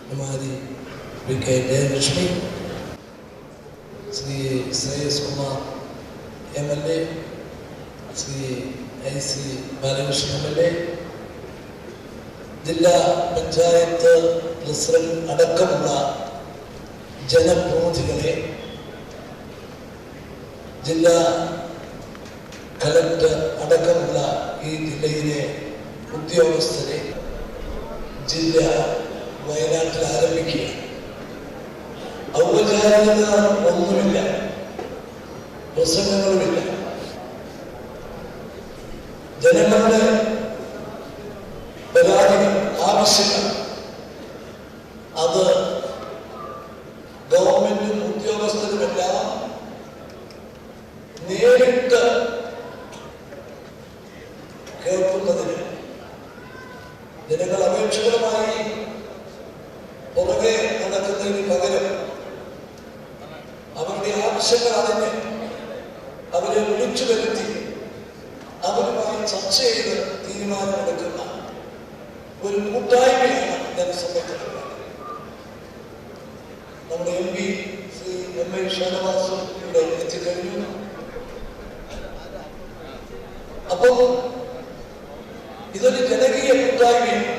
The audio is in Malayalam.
हमारी विके Jayalakshmi, Shri Shreyas Kumar MLA, Shri IC Balkrishna MLA, ജില്ലാ പഞ്ചായത്ത് പ്രസിഡന്റ് അടക്കമുള്ള ജനപ്രതിനിധികളെ, ജില്ലാ കളക്ടർ അടക്കമുള്ള ഈ ജില്ലയിലെ ഉദ്യോഗസ്ഥരെ, ജില്ല വയനാട്ടിൽ ആരംഭിക്കുക. ഔപചാരികത ഒന്നുമില്ല, പ്രസംഗങ്ങളുമില്ല. ജനങ്ങളുടെ പരാതികൾ, ആവശ്യങ്ങൾ അത് ഗവൺമെന്റും ഉദ്യോഗസ്ഥരുമെല്ലാം നേരിട്ട് കേൾക്കുന്നതിന് ജനങ്ങൾ അപേക്ഷകളുമായി പുറകെ നടക്കുന്നതിന് പകരം അവരുടെ ആവശ്യങ്ങൾ അറിഞ്ഞ് അവരെ വിളിച്ചു വരുത്തി അവരുമായി ചർച്ച ചെയ്ത് തീരുമാനമെടുക്കുന്ന ഒരു കൂട്ടായ്മയാണ് ജനസംഘത്തിലുള്ളത്. നമ്മുടെ MP ശ്രീ MI ഷാനവാസും ഇവിടെ എത്തിക്കഴിഞ്ഞു. അപ്പോൾ ഇതൊരു ജനകീയ കൂട്ടായ്മയാണ്.